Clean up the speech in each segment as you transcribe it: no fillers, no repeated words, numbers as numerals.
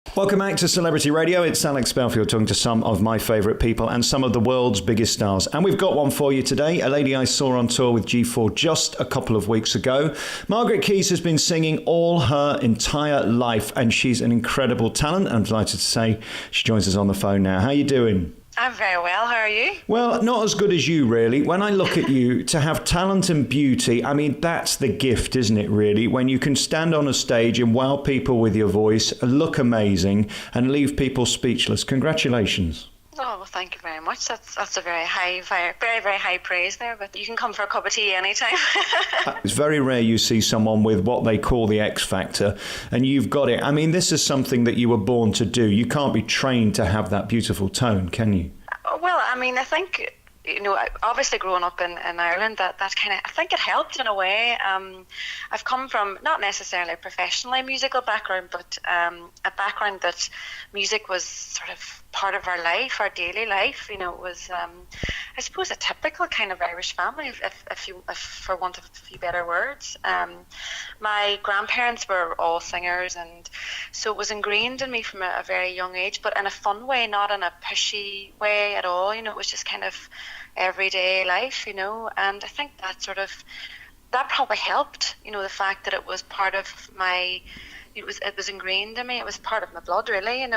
Welcome back to Celebrity Radio. It's Alex Belfield talking to some of my favourite people and some of the world's biggest stars. And we've got one for you today, a lady I saw on tour with G4 just a couple of weeks ago. Margaret Keys has been singing all her entire life, and she's an incredible talent. I'm delighted to say she joins us on the phone now. How are you doing? I'm very well. How are you? Well, not as good as you, really. When I look at you, to have talent and beauty, I mean, that's the gift, isn't it, really? When you can stand on a stage and wow people with your voice, look amazing, and leave people speechless. Congratulations. Oh, well, thank you very much. That's a very high praise there, but you can come for a cup of tea anytime. It's very rare you see someone with what they call the X factor, and you've got it. I mean, this is something that you were born to do. You can't be trained to have that beautiful tone, can you? Well, I mean, I think, obviously growing up in Ireland, that kind of, I think it helped in a way. I've come from not necessarily a professionally musical background, but a background that music was sort of part of our life, our daily life. It was, I suppose, a typical kind of Irish family, if for want of a few better words. My grandparents were all singers, and so it was ingrained in me from a very young age, but in a fun way, not in a pushy way at all. It was just kind of everyday life, and I think that probably helped, the fact that it was part of it was ingrained in me. It was part of my blood, really, and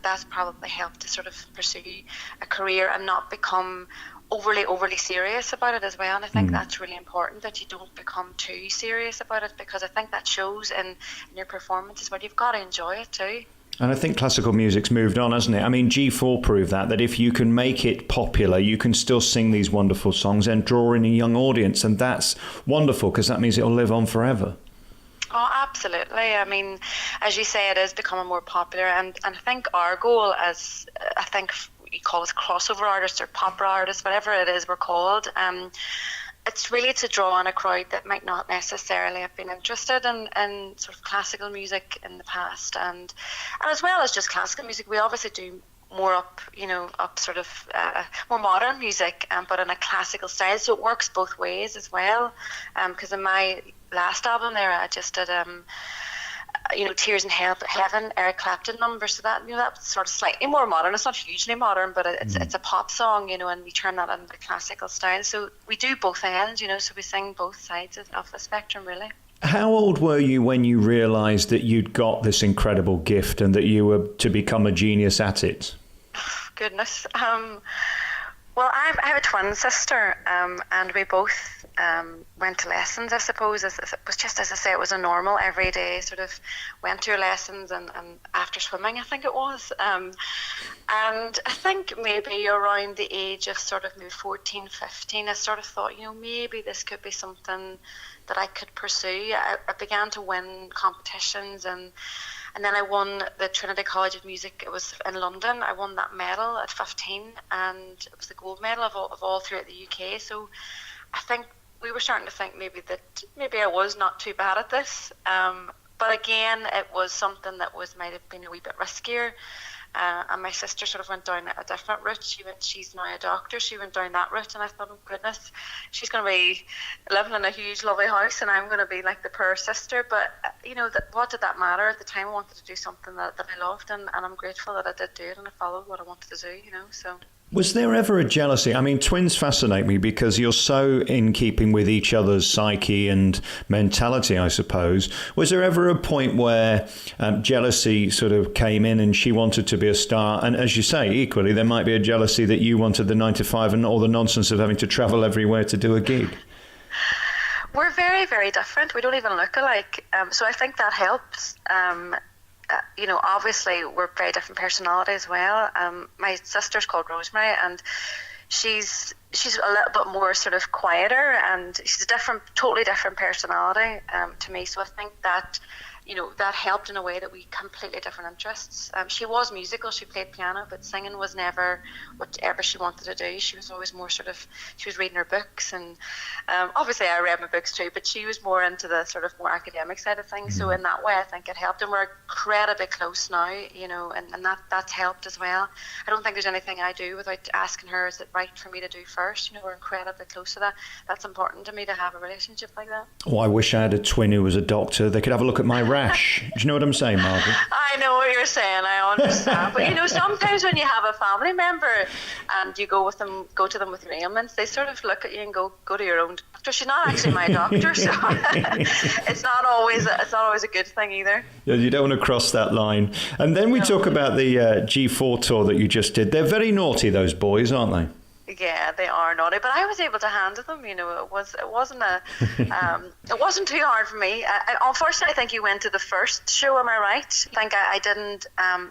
that's probably helped to sort of pursue a career and not become overly serious about it as well. And I think that's really important, that you don't become too serious about it, because I think that shows in your performances, but you've got to enjoy it too. And I think classical music's moved on, hasn't it? I mean, G4 proved that if you can make it popular, you can still sing these wonderful songs and draw in a young audience. And that's wonderful, because that means it'll live on forever. Oh, absolutely. I mean, as you say, it is becoming more popular. And I think our goal as, I think you call us crossover artists or pop artists, whatever it is we're called, it's really to draw on a crowd that might not necessarily have been interested in sort of classical music in the past. And as well as just classical music, we obviously do more up sort of more modern music, but in a classical style. So it works both ways as well. Because in my last album there, I just did Tears in Heaven, Eric Clapton number. So that's sort of slightly more modern. It's not hugely modern, but it's a pop song, and we turn that into classical style. So we do both ends, so we sing both sides of the spectrum, really. How old were you when you realised that you'd got this incredible gift and that you were to become a genius at it? Goodness. Well, I have a twin sister, and we both went to lessons, I suppose. It was just, as I say, it was a normal, everyday sort of went to your lessons and after swimming, I think it was. And I think maybe around the age of sort of maybe 14, 15, I sort of thought, maybe this could be something that I could pursue. I began to win competitions, and then I won the Trinity College of Music. It was in London. I won that medal at 15, and it was the gold medal of all throughout the UK. So I think we were starting to think maybe I was not too bad at this. But again, it was something that might have been a wee bit riskier. And my sister sort of went down a different route. She's now a doctor. She went down that route, and I thought, oh goodness, she's going to be living in a huge, lovely house, and I'm going to be like the poor sister. But what did that matter at the time? I wanted to do something that I loved, and I'm grateful that I did do it, and I followed what I wanted to do. So. Was there ever a jealousy? I mean, twins fascinate me because you're so in keeping with each other's psyche and mentality, I suppose. Was there ever a point where jealousy sort of came in and she wanted to be a star? And as you say, equally, there might be a jealousy that you wanted the 9 to 5 and all the nonsense of having to travel everywhere to do a gig. We're very, very different. We don't even look alike. So I think that helps. Obviously we're very different personality as well. My sister's called Rosemary, and she's a little bit more sort of quieter, and she's a totally different personality to me. So I think that that helped in a way, that we completely different interests. She was musical, she played piano, but singing was never whatever she wanted to do. She was always more she was reading her books, and obviously I read my books too, but she was more into the sort of more academic side of things. So in that way, I think it helped, and we're incredibly close now, and that's helped as well. I don't think there's anything I do without asking her, is it right for me to do first? We're incredibly close to that. That's important to me, to have a relationship like that. Oh, I wish I had a twin who was a doctor. They could have a look at my brash. Do you know what I'm saying, Margaret? I know what you're saying. I understand. But sometimes when you have a family member and you go to them with your ailments, they sort of look at you and go to your own doctor. She's not actually my doctor, so it's not always a good thing either. Yeah, you don't want to cross that line. And then we talk about the G4 tour that you just did. They're very naughty, those boys, aren't they? Yeah, they are naughty, but I was able to handle them. It wasn't it wasn't too hard for me. Unfortunately, I think you went to the first show. Am I right? I think I didn't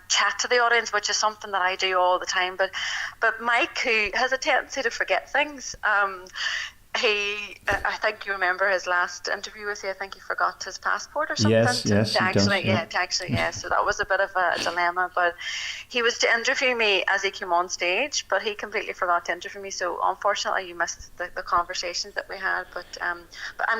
chat to the audience, which is something that I do all the time. But Mike, who has a tendency to forget things, I think you remember his last interview with you. I think he forgot his passport or something. Yes, to actually, yeah. So that was a bit of a dilemma. But he was to interview me as he came on stage, but he completely forgot to interview me. So unfortunately, you missed the conversations that we had. But I'm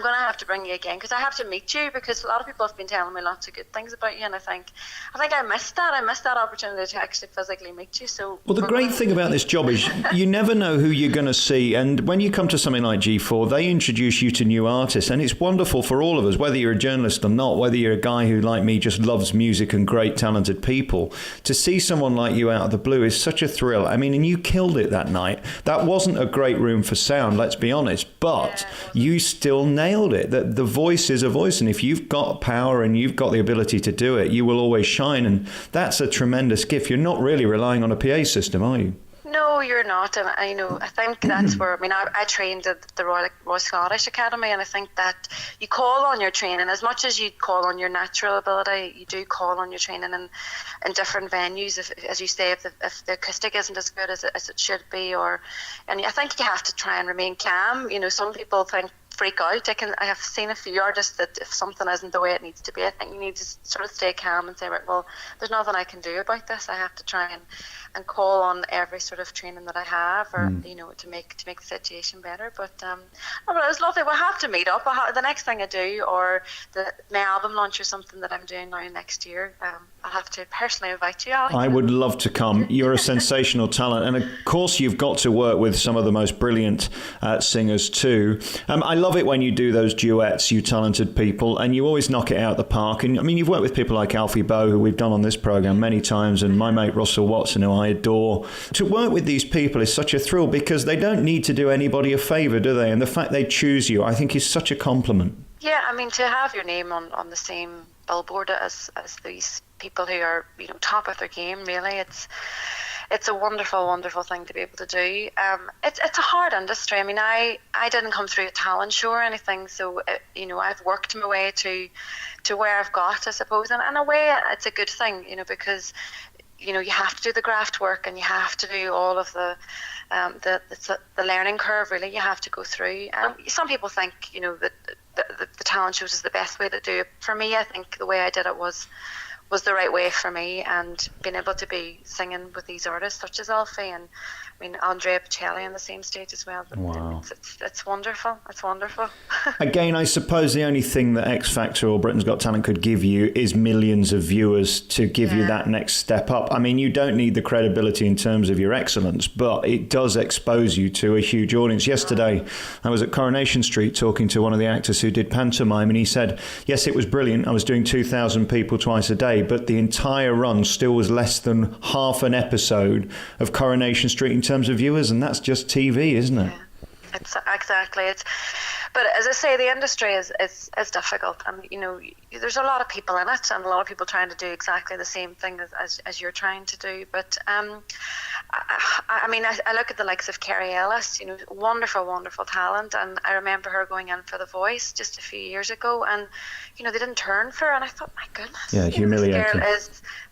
going to have to bring you again because I have to meet you because a lot of people have been telling me lots of good things about you, and I think I missed that. I missed that opportunity to actually physically meet you. So well, the great thing about this job is you never know who you're going to see, and when you come to something like G4, they introduce you to new artists, and it's wonderful for all of us, whether you're a journalist or not, whether you're a guy who, like me, just loves music and great talented people. To see someone like you out of the blue is such a thrill. I mean, and you killed it that night. That wasn't a great room for sound, let's be honest, but you still nailed it. The voice is a voice, and if you've got power and you've got the ability to do it, you will always shine, and that's a tremendous gift. You're not really relying on a PA system, are you? No, you're not, and I think that's where I trained at the Royal Scottish Academy, and I think that you call on your training as much as you call on your natural ability. You do call on your training in different venues, if, as you say, if the acoustic isn't as good as it should be, and I think you have to try and remain calm. Some people freak out. I have seen a few artists that if something isn't the way it needs to be, I think you need to sort of stay calm and say, right, well, there's nothing I can do about this. I have to try and call on every sort of training that I have, or to make the situation better. But it was lovely. We'll have to meet up. The next thing I do, or my album launch or something that I'm doing now next year, I'll have to personally invite you, Alex. I would love to come. You're a sensational talent, and of course you've got to work with some of the most brilliant singers too. I love it when you do those duets, you talented people, and you always knock it out of the park. And I mean, you've worked with people like Alfie Boe, who we've done on this program many times, and my mate Russell Watson, who I adore. To work with these people is such a thrill because they don't need to do anybody a favour, do they? And the fact they choose you, I think, is such a compliment. Yeah, I mean, to have your name on the same billboard as these people who are top of their game, really, it's a wonderful, wonderful thing to be able to do. It's a hard industry. I mean, I didn't come through a talent show or anything, so I've worked my way to where I've got, I suppose, and in a way it's a good thing, because you have to do the graft work and you have to do all of the learning curve. Really, you have to go through. Some people think that the talent shows is the best way to do it. For me, I think the way I did it was the right way for me, and being able to be singing with these artists such as Alfie and Andrea Bocelli on the same stage as well. Wow. It's wonderful. It's wonderful. Again, I suppose the only thing that X Factor or Britain's Got Talent could give you is millions of viewers to give you that next step up. I mean, you don't need the credibility in terms of your excellence, but it does expose you to a huge audience. Yesterday, I was at Coronation Street talking to one of the actors who did pantomime, and he said, yes, it was brilliant. I was doing 2,000 people twice a day, but the entire run still was less than half an episode of Coronation Street in terms of viewers, and that's just TV, isn't it? Yeah, exactly. But as I say, the industry is difficult, and there's a lot of people in it, and a lot of people trying to do exactly the same thing as you're trying to do. But I look at the likes of Kerry Ellis, wonderful, wonderful talent, and I remember her going in for The Voice just a few years ago, and they didn't turn for her, and I thought, my goodness, humiliating.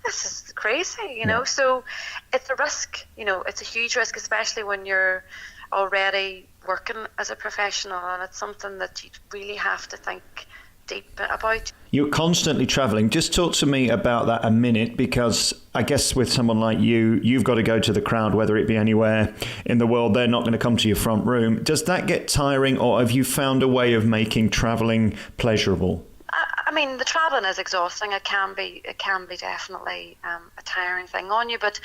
This is crazy, So it's a risk, it's a huge risk, especially when you're already working as a professional, and it's something that you really have to think deep about. You're constantly travelling. Just talk to me about that a minute, because I guess with someone like you, you've got to go to the crowd, whether it be anywhere in the world. They're not going to come to your front room. Does that get tiring, or have you found a way of making travelling pleasurable? I mean, the travelling is exhausting. It can be definitely a tiring thing on you, but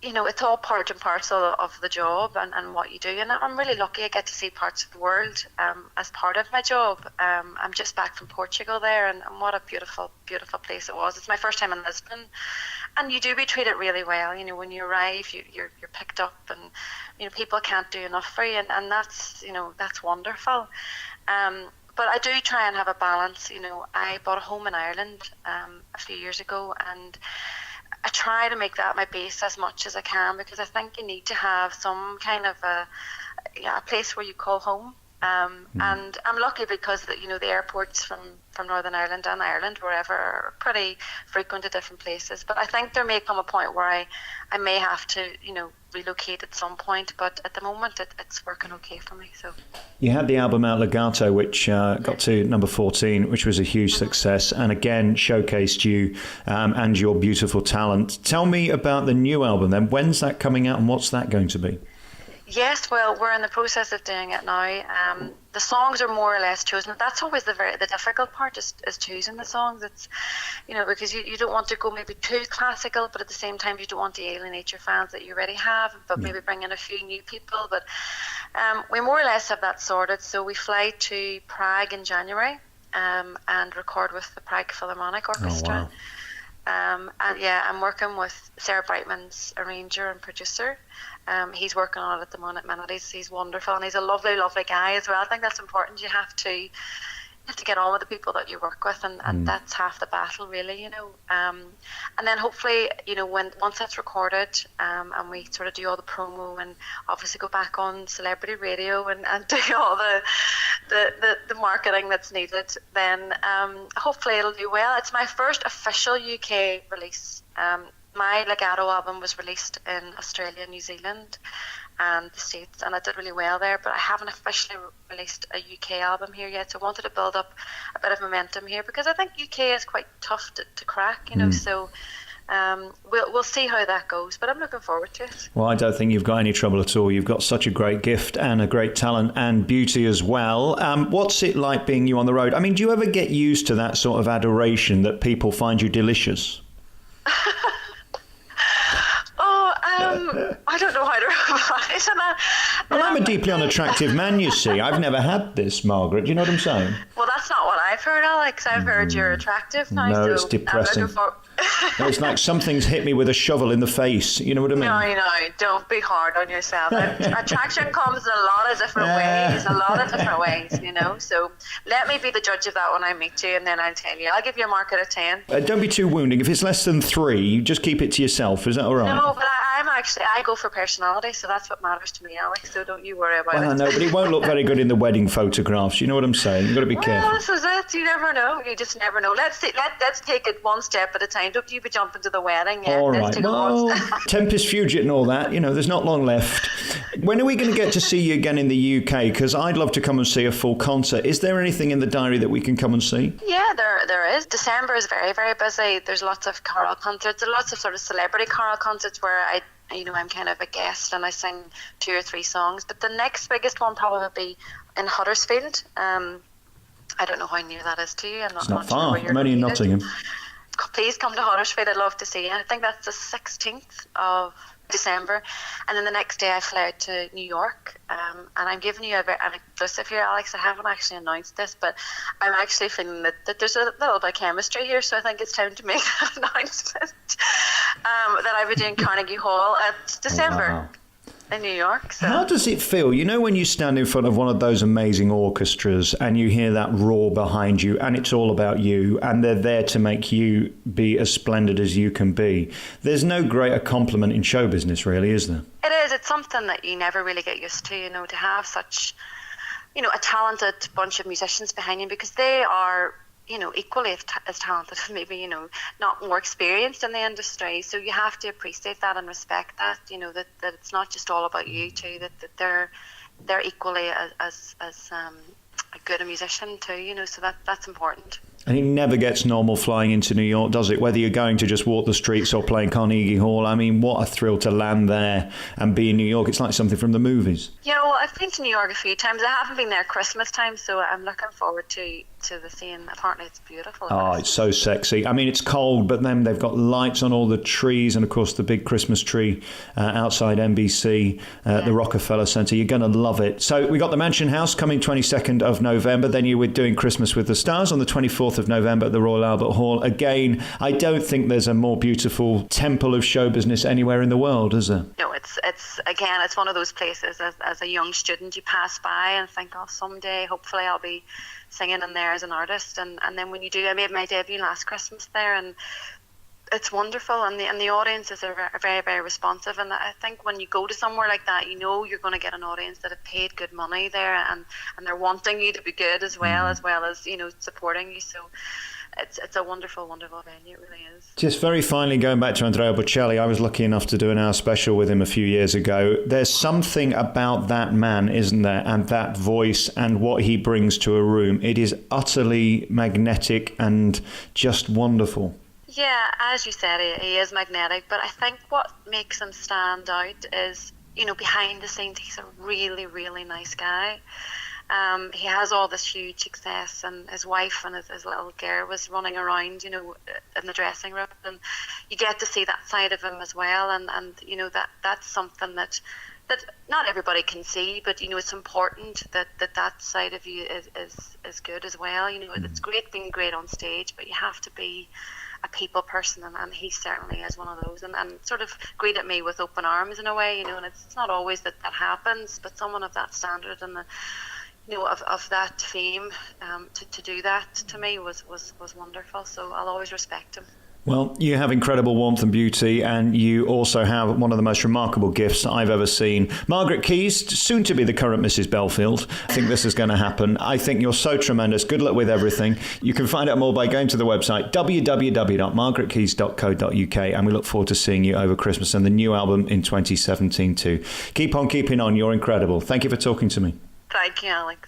it's all part and parcel of the job and what you do. And I'm really lucky I get to see parts of the world as part of my job. I'm just back from Portugal there, and what a beautiful, beautiful place it was. It's my first time in Lisbon, and you do be treated really well. When you arrive, you're picked up, and people can't do enough for you, and that's that's wonderful. But I do try and have a balance. I bought a home in Ireland a few years ago, and I try to make that my base as much as I can, because I think you need to have some kind of a place where you call home. And I'm lucky because the airports from Northern Ireland and Ireland, wherever, are pretty frequent at different places. But I think there may come a point where I may have to relocate at some point. But at the moment, it's working okay for me. So you had the album out, Legato, which got to number 14, which was a huge success, and again showcased you and your beautiful talent. Tell me about the new album then. When's that coming out, and what's that going to be? Yes, well, we're in the process of doing it now. The songs are more or less chosen. That's always the difficult part, is choosing the songs. It's, because you don't want to go maybe too classical, but at the same time you don't want to alienate your fans that you already have, but maybe bring in a few new people. But we more or less have that sorted. So we fly to Prague in January and record with the Prague Philharmonic Orchestra. Oh, wow. And yeah, I'm working with Sarah Brightman's arranger and producer. He's working on it at the moment. He's wonderful, and he's a lovely, lovely guy as well. I think that's important. You have to get on with the people that you work with, and that's half the battle, really. And then hopefully, once that's recorded, and we sort of do all the promo, and obviously go back on celebrity radio and do all the marketing that's needed, then hopefully it'll do well. It's my first official UK release. My Legato album was released in Australia, New Zealand, and the States, and I did really well there, but I haven't officially released a UK album here yet, so I wanted to build up a bit of momentum here, because I think UK is quite tough to crack, so we'll see how that goes, but I'm looking forward to it. Well, I don't think you've got any trouble at all. You've got such a great gift and a great talent and beauty as well. What's it like being you on the road? I mean, do you ever get used to that sort of adoration that people find you delicious? I don't know how to reply. Well, I'm a deeply unattractive man, you see. I've never had this, Margaret. Do you know what I'm saying? Well, that's not what I've heard, Alex. I've heard you're attractive now. No, so it's depressing. It's like something's hit me with a shovel in the face. You know what I mean? No, don't be hard on yourself. Attraction comes in a lot of different ways, So let me be the judge of that when I meet you, and then I'll tell you. I'll give you a mark out of 10. Don't be too wounding. If it's less than 3, just keep it to yourself. Is that all right? No, but I go for personality, so that's what matters to me, Alex. So don't you worry about it. Well, I know, but it won't look very good in the wedding photographs. You know what I'm saying? You've got to be careful. This is it. You never know. You just never know. Let's take it one step at a time. Don't you be jumping to the wedding. Yeah, all right. Well, Tempest Fugit and all that. There's not long left. When are we going to get to see you again in the UK? Because I'd love to come and see a full concert. Is there anything in the diary that we can come and see? Yeah, there is. December is very, very busy. There's lots of choral concerts. There's lots of sort of celebrity choral concerts where I'm kind of a guest and I sing 2 or 3 songs. But the next biggest one probably would be in Huddersfield. I don't know how near that is to you. It's not far. I'm only in Nottingham. Please come to Huddersfield. I'd love to see you. I think that's the 16th of December. And then the next day I fly out to New York. And I'm giving you an exclusive here, Alex. I haven't actually announced this, but I'm actually feeling that there's a little bit of chemistry here, so I think it's time to make that announcement. That I'll be doing Carnegie Hall at December. Oh, wow. In New York. So. How does it feel? When you stand in front of one of those amazing orchestras and you hear that roar behind you and it's all about you and they're there to make you be as splendid as you can be. There's no greater compliment in show business, really, is there? It is. It's something that you never really get used to, to have such, a talented bunch of musicians behind you, because they are equally as talented, maybe, not more experienced in the industry. So you have to appreciate that and respect that, that it's not just all about you too, that they're equally as good a musician too, so that's important. And it never gets normal flying into New York, does it? Whether you're going to just walk the streets or playing Carnegie Hall. I mean, what a thrill to land there and be in New York. It's like something from the movies. Well, I've been to New York a few times. I haven't been there Christmas time, so I'm looking forward to to the scene. Apparently it's beautiful. Oh, it's so sexy. I mean, it's cold, but then they've got lights on all the trees, and of course the big Christmas tree outside NBC, the Rockefeller Center. You're going to love it. So we got the Mansion House coming 22nd of November. Then you were doing Christmas with the Stars on the 24th of November at the Royal Albert Hall. Again, I don't think there's a more beautiful temple of show business anywhere in the world, is there? No, it's one of those places as a young student you pass by and think, oh, someday hopefully I'll be singing in there as an artist, and then when you do, I made my debut last Christmas there, and it's wonderful, and the audiences are very, very responsive, and I think when you go to somewhere like that, you know you're going to get an audience that have paid good money there, and they're wanting you to be good as well as supporting you. So it's a wonderful, wonderful venue. It really is. Just very finally, going back to Andrea Bocelli, I was lucky enough to do an hour special with him a few years ago. There's something about that man, isn't there, and that voice and what he brings to a room. It is utterly magnetic and just wonderful. Yeah, as you said, he is magnetic, but I think what makes him stand out is, behind the scenes, he's a really, really nice guy. He has all this huge success, and his wife and his little girl was running around, in the dressing room, and you get to see that side of him as well, and that's something that not everybody can see, but it's important that side of you is good as well. It's great being great on stage, but you have to be a people person, and he certainly is one of those, and sort of greeted me with open arms in a way, and it's not always that happens, but someone of that standard and of that fame, to do that to me was wonderful. So I'll always respect him. Well, you have incredible warmth and beauty, and you also have one of the most remarkable gifts I've ever seen. Margaret Keys, soon to be the current Mrs. Belfield. I think this is going to happen. I think you're so tremendous. Good luck with everything. You can find out more by going to the website www.margaretkeys.co.uk, and we look forward to seeing you over Christmas and the new album in 2017 too. Keep on keeping on. You're incredible. Thank you for talking to me. Thank you, Alex.